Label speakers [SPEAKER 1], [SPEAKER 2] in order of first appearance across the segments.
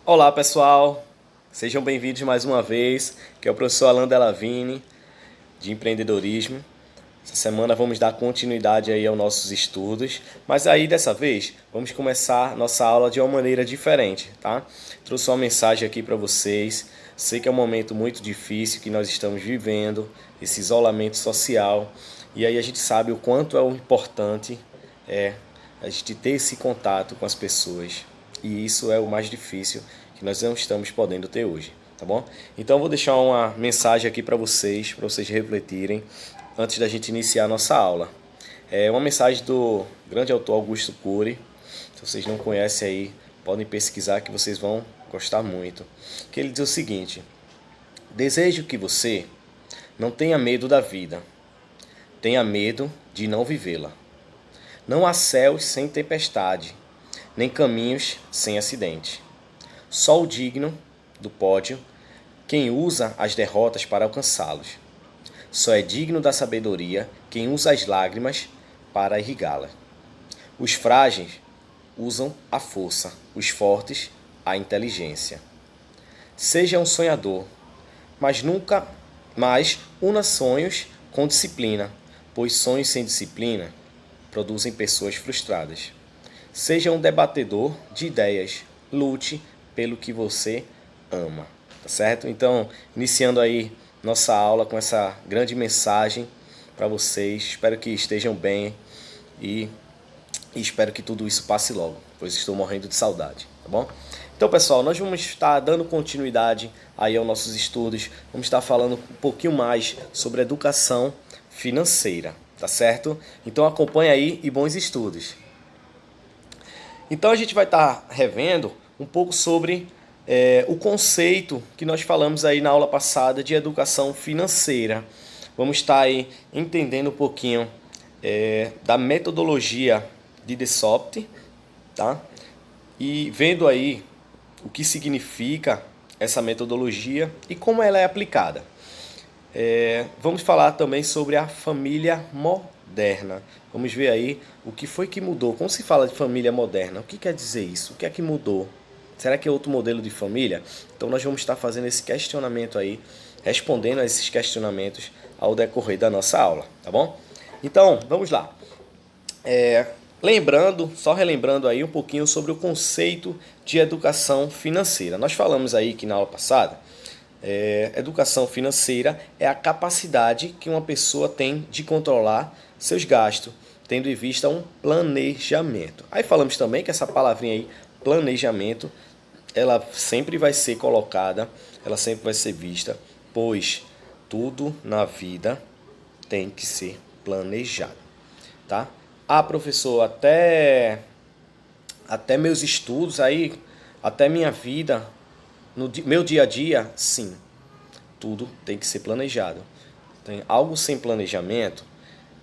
[SPEAKER 1] Olá pessoal, sejam bem-vindos mais uma vez, que é o professor Alan Delavine, de empreendedorismo. Essa semana vamos dar continuidade aí aos nossos estudos, mas aí dessa vez vamos começar nossa aula de uma maneira diferente, tá? Trouxe uma mensagem aqui para vocês. Sei que é um momento muito difícil que nós estamos vivendo, esse isolamento social, e aí a gente sabe o quanto é importante a gente ter esse contato com as pessoas. E isso é o mais difícil que nós não estamos podendo ter hoje, tá bom? Então eu vou deixar uma mensagem aqui para vocês refletirem antes da gente iniciar a nossa aula. É uma mensagem do grande autor Augusto Cury. Se vocês não conhecem aí, podem pesquisar que vocês vão gostar muito. Que ele diz o seguinte: desejo que você não tenha medo da vida, tenha medo de não vivê-la. Não há céus sem tempestade, nem caminhos sem acidente. Só o digno do pódio, quem usa as derrotas para alcançá-los. Só é digno da sabedoria quem usa as lágrimas para irrigá-la. Os frágeis usam a força, os fortes a inteligência. Seja um sonhador, mas una sonhos com disciplina, pois sonhos sem disciplina produzem pessoas frustradas. Seja um debatedor de ideias, lute pelo que você ama, tá certo? Então, iniciando aí nossa aula com essa grande mensagem para vocês. Espero que estejam bem e espero que tudo isso passe logo, pois estou morrendo de saudade, tá bom? Então, pessoal, nós vamos estar dando continuidade aí aos nossos estudos. Vamos estar falando um pouquinho mais sobre educação financeira, tá certo? Então acompanha aí e bons estudos. Então a gente vai estar revendo um pouco sobre o conceito que nós falamos aí na aula passada de educação financeira. Vamos estar aí entendendo um pouquinho da metodologia de DeSopt, tá? E vendo aí o que significa essa metodologia e como ela é aplicada. Vamos falar também sobre a família moderna. Vamos ver aí o que foi que mudou. Como se fala de família moderna? O que quer dizer isso? O que é que mudou? Será que é outro modelo de família? Então nós vamos estar fazendo esse questionamento aí, respondendo a esses questionamentos ao decorrer da nossa aula, tá bom? Então, vamos lá. Só relembrando aí um pouquinho sobre o conceito de educação financeira. Nós falamos aí que na aula passada, educação financeira é a capacidade que uma pessoa tem de controlar seus gastos, tendo em vista um planejamento. Aí falamos também que essa palavrinha aí, planejamento, ela sempre vai ser colocada, ela sempre vai ser vista, pois tudo na vida tem que ser planejado, tá? Ah, professor, até meus estudos aí, até minha vida, no meu dia a dia, sim, tudo tem que ser planejado. Tem algo sem planejamento,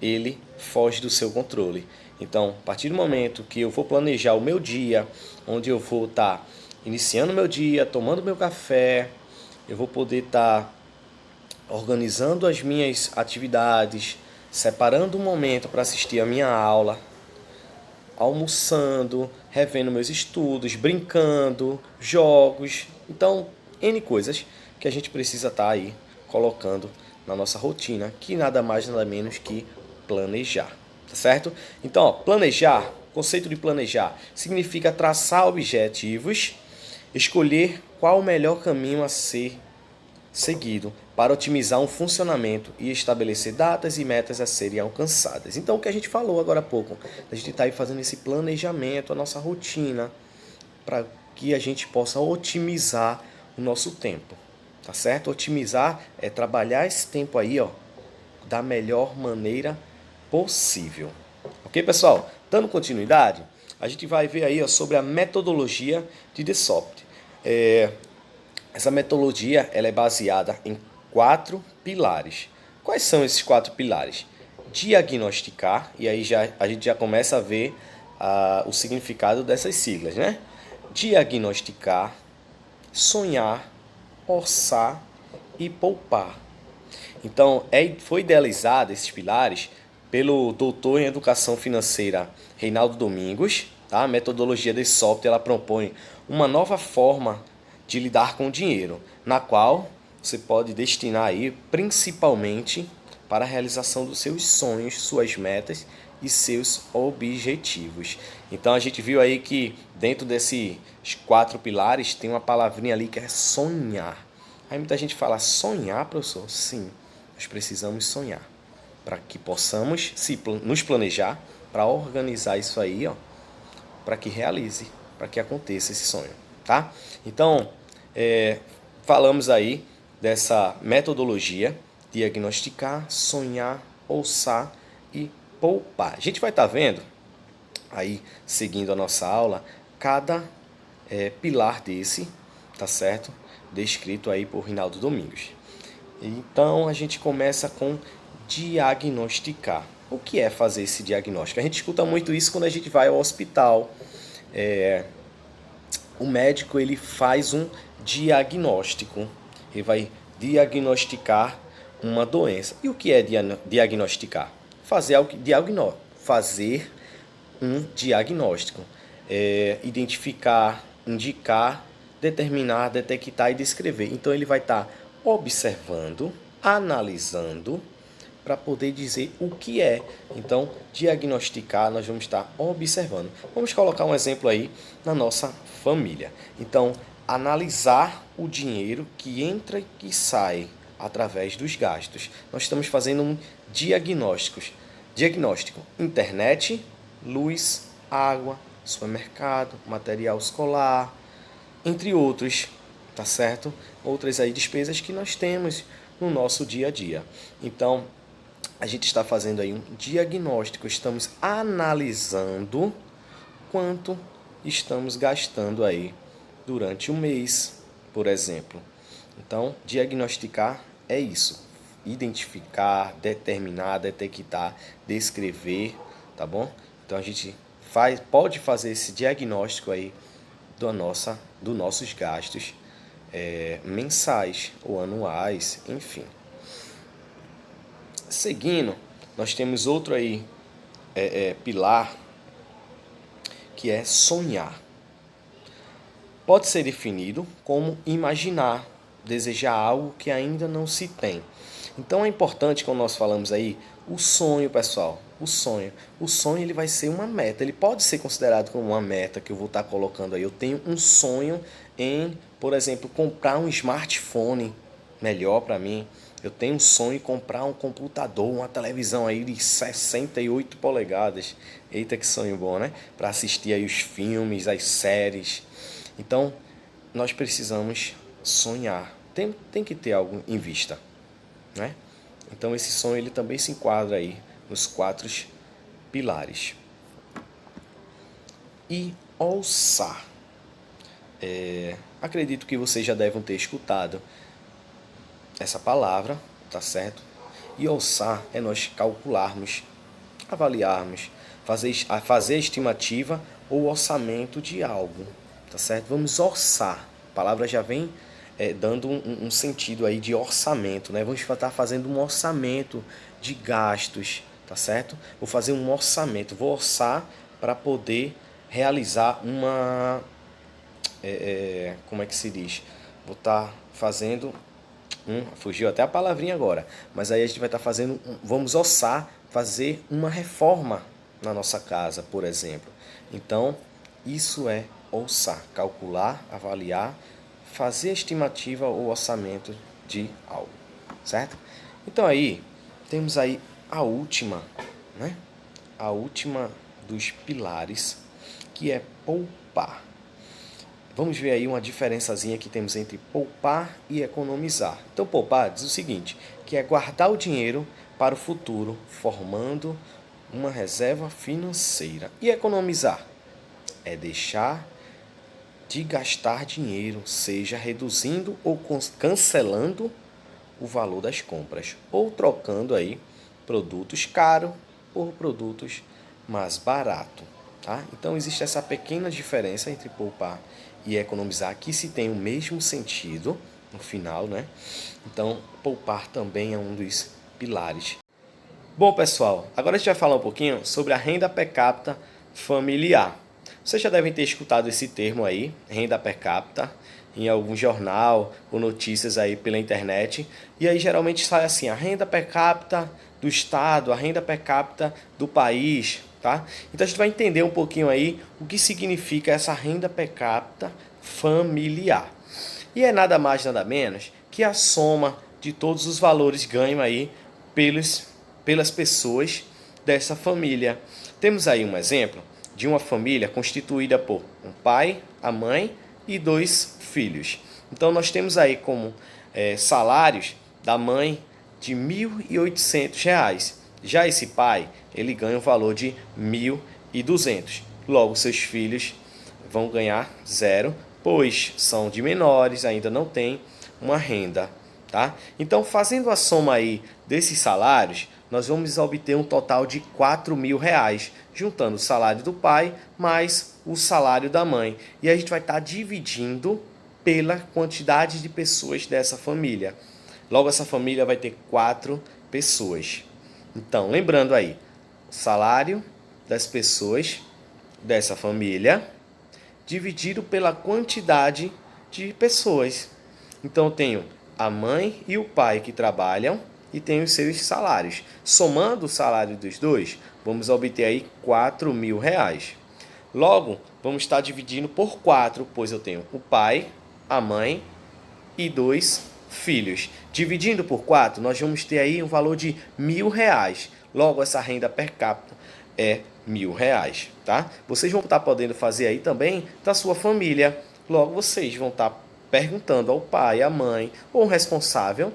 [SPEAKER 1] ele foge do seu controle. Então, a partir do momento que eu vou planejar o meu dia, onde eu vou estar iniciando meu dia, tomando meu café, eu vou poder estar organizando as minhas atividades, separando um momento para assistir a minha aula, almoçando, revendo meus estudos, brincando, jogos. Então, N coisas que a gente precisa estar aí colocando na nossa rotina, que nada mais nada menos que planejar, tá certo? Então, planejar, conceito de planejar, significa traçar objetivos, escolher qual o melhor caminho a ser seguido para otimizar um funcionamento e estabelecer datas e metas a serem alcançadas. Então, o que a gente falou agora há pouco, a gente está aí fazendo esse planejamento, a nossa rotina, para que a gente possa otimizar o nosso tempo, tá certo? Otimizar é trabalhar esse tempo aí, ó, da melhor maneira possível. Ok, pessoal? Dando continuidade, a gente vai ver aí, ó, sobre a metodologia de DeSopt. Essa metodologia ela é baseada em 4 pilares. Quais são esses 4 pilares? Diagnosticar, e aí a gente já começa a ver o significado dessas siglas, né? Diagnosticar, sonhar, orçar e poupar. Então, foi idealizado esses pilares pelo doutor em educação financeira Reinaldo Domingos. Tá? A metodologia DeSopt ela propõe uma nova forma de lidar com o dinheiro, na qual você pode destinar aí principalmente para a realização dos seus sonhos, suas metas e seus objetivos. Então a gente viu aí que dentro desses 4 pilares tem uma palavrinha ali que é sonhar. Aí muita gente fala, sonhar, professor? Sim, nós precisamos sonhar para que possamos nos planejar para organizar isso aí, ó, para que realize, para que aconteça esse sonho, tá? Então, falamos aí dessa metodologia: diagnosticar, sonhar, ousar e poupar. A gente vai estar vendo aí, seguindo a nossa aula, cada pilar desse, tá certo? Descrito aí por Rinaldo Domingos. Então a gente começa com diagnosticar. O que é fazer esse diagnóstico? A gente escuta muito isso quando a gente vai ao hospital. O médico ele faz um diagnóstico. Ele vai diagnosticar uma doença. E o que é diagnosticar? Fazer um diagnóstico. Identificar, indicar, determinar, detectar e descrever. Então ele vai estar observando, analisando, para poder dizer o que é. Então, diagnosticar, nós vamos estar observando. Vamos colocar um exemplo aí na nossa família. Então, analisar o dinheiro que entra e que sai através dos gastos. Nós estamos fazendo um diagnóstico. Internet, luz, água, supermercado, material escolar, entre outros, tá certo? Outras aí despesas que nós temos no nosso dia a dia. Então, a gente está fazendo aí um diagnóstico, estamos analisando quanto estamos gastando aí durante o mês, por exemplo. Então, diagnosticar é isso: identificar, determinar, detectar, descrever, tá bom? Então a gente pode fazer esse diagnóstico aí dos nossos gastos mensais ou anuais, enfim. Seguindo, nós temos outro aí pilar, que é sonhar. Pode ser definido como imaginar, desejar algo que ainda não se tem. Então é importante, quando nós falamos aí, o sonho, pessoal. O sonho ele vai ser uma meta. Ele pode ser considerado como uma meta que eu vou estar colocando aí. Eu tenho um sonho em, por exemplo, comprar um smartphone melhor para mim. Eu tenho um sonho em comprar um computador, uma televisão aí de 68 polegadas. Eita, que sonho bom, né? Para assistir aí os filmes, as séries. Então, nós precisamos sonhar. Tem que ter algo em vista, né? Então, esse sonho ele também se enquadra aí nos 4 pilares. E ousar. Acredito que vocês já devem ter escutado essa palavra, tá certo? E ousar é nós calcularmos, avaliarmos, fazer a estimativa ou orçamento de algo, tá certo? Vamos orçar. A palavra já vem dando um sentido aí de orçamento, né? Vamos estar fazendo um orçamento de gastos, tá certo? Vou fazer um orçamento, vou orçar para poder realizar uma... como é que se diz? Vou estar fazendo... fugiu até a palavrinha agora, mas aí a gente vai estar fazendo, vamos orçar, fazer uma reforma na nossa casa, por exemplo. Então, isso é orçar, calcular, avaliar, fazer a estimativa ou orçamento de algo, certo? Então aí, temos aí a última, né? A última dos pilares, que é poupar. Vamos ver aí uma diferençazinha que temos entre poupar e economizar. Então, poupar diz o seguinte, que é guardar o dinheiro para o futuro, formando uma reserva financeira. E economizar é deixar de gastar dinheiro, seja reduzindo ou cancelando o valor das compras, ou trocando aí produtos caros por produtos mais baratos. Tá? Então, existe essa pequena diferença entre poupar e economizar, que se tem o mesmo sentido no final, né? Então, poupar também é um dos pilares. Bom, pessoal, agora a gente vai falar um pouquinho sobre a renda per capita familiar. Vocês já devem ter escutado esse termo aí, renda per capita, em algum jornal ou notícias aí pela internet. E aí geralmente sai assim, a renda per capita do estado, a renda per capita do país, tá? Então a gente vai entender um pouquinho aí o que significa essa renda per capita familiar. E é nada mais, nada menos que a soma de todos os valores ganhos aí pelas pessoas dessa família. Temos aí um exemplo de uma família constituída por um pai, a mãe e 2 filhos. Então nós temos aí como salários da mãe de R$ 1.800. Já esse pai, ele ganha o valor de 1.200. Logo, seus filhos vão ganhar zero, pois são de menores, ainda não têm uma renda, tá? Então, fazendo a soma aí desses salários, nós vamos obter um total de R$ 4.000, juntando o salário do pai mais o salário da mãe. E a gente vai estar dividindo pela quantidade de pessoas dessa família. Logo, essa família vai ter 4 pessoas. Então, lembrando aí, o salário das pessoas dessa família dividido pela quantidade de pessoas. Então, eu tenho a mãe e o pai que trabalham e tem os seus salários. Somando o salário dos dois, vamos obter aí R$ 4.000. Logo, vamos estar dividindo por 4, pois eu tenho o pai, a mãe e 2 filhos. Dividindo por 4, nós vamos ter aí um valor de R$ 1.000. Logo, essa renda per capita é R$ 1.000, tá? Vocês vão estar podendo fazer aí também da sua família. Logo, vocês vão estar perguntando ao pai, à mãe ou um responsável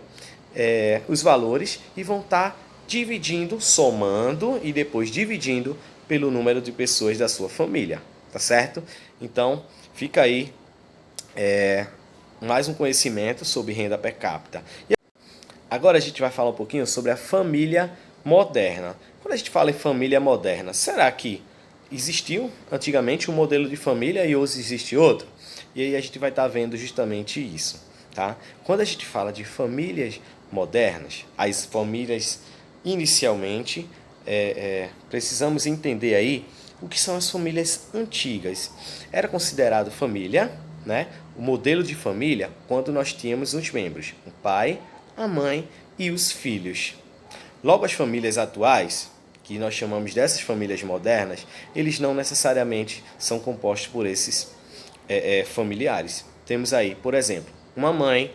[SPEAKER 1] os valores e vão estar dividindo, somando e depois dividindo pelo número de pessoas da sua família, tá certo? Então, fica aí mais um conhecimento sobre renda per capita. E agora a gente vai falar um pouquinho sobre a família moderna. Quando a gente fala em família moderna, será que existiu antigamente um modelo de família e hoje existe outro? E aí a gente vai estar vendo justamente isso, tá? Quando a gente fala de famílias modernas, as famílias inicialmente, precisamos entender aí o que são as famílias antigas. Era considerado família, né? O modelo de família quando nós tínhamos os membros, o pai, a mãe e os filhos. Logo, as famílias atuais, que nós chamamos dessas famílias modernas, eles não necessariamente são compostos por esses familiares. Temos aí, por exemplo, uma mãe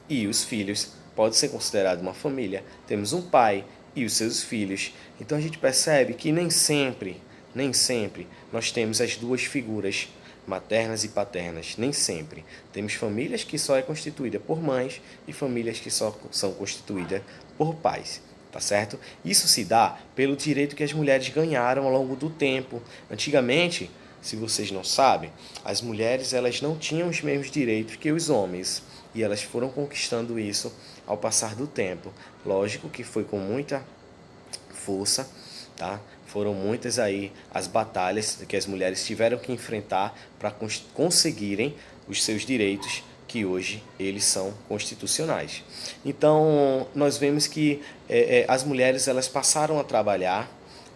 [SPEAKER 1] e os filhos, pode ser considerado uma família. Temos um pai e os seus filhos. Então a gente percebe que nem sempre nós temos as duas figuras, maternas e paternas, nem sempre. Temos famílias que só é constituída por mães e famílias que só são constituídas por pais, tá certo? Isso se dá pelo direito que as mulheres ganharam ao longo do tempo. Antigamente, se vocês não sabem, as mulheres elas não tinham os mesmos direitos que os homens e elas foram conquistando isso ao passar do tempo. Lógico que foi com muita força, tá? Foram muitas aí as batalhas que as mulheres tiveram que enfrentar para conseguirem os seus direitos que hoje eles são constitucionais. Então, nós vemos que as mulheres elas passaram a trabalhar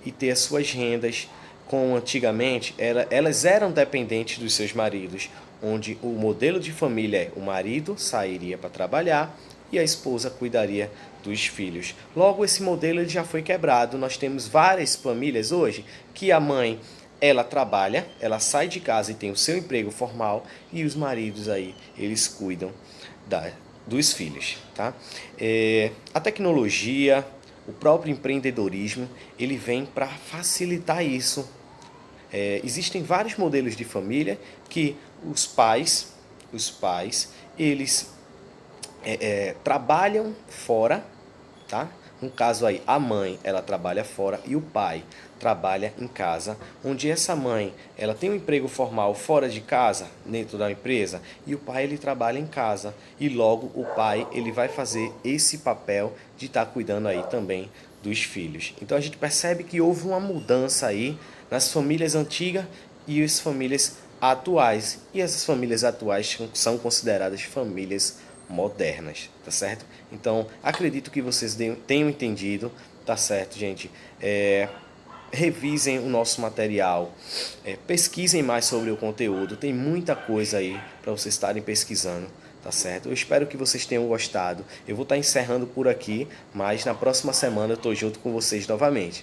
[SPEAKER 1] e ter as suas rendas, como antigamente elas eram dependentes dos seus maridos, onde o modelo de família é o marido sairia para trabalhar e a esposa cuidaria dos filhos. Logo, esse modelo ele já foi quebrado. Nós temos várias famílias hoje que a mãe ela trabalha, ela sai de casa e tem o seu emprego formal e os maridos aí eles cuidam dos filhos, tá? A tecnologia, o próprio empreendedorismo, ele vem para facilitar isso. Existem vários modelos de família que os pais eles trabalham fora, tá? No caso aí, a mãe, ela trabalha fora e o pai trabalha em casa, onde essa mãe, ela tem um emprego formal fora de casa, dentro da empresa, e o pai, ele trabalha em casa. E logo, o pai, ele vai fazer esse papel de estar cuidando aí também dos filhos. Então, a gente percebe que houve uma mudança aí nas famílias antigas e as famílias atuais. E essas famílias atuais são consideradas famílias modernas, tá certo? Então, acredito que vocês tenham entendido, tá certo, gente? revisem o nosso material, pesquisem mais sobre o conteúdo, tem muita coisa aí para vocês estarem pesquisando, tá certo? Eu espero que vocês tenham gostado. Eu vou estar encerrando por aqui, mas na próxima semana eu estou junto com vocês novamente.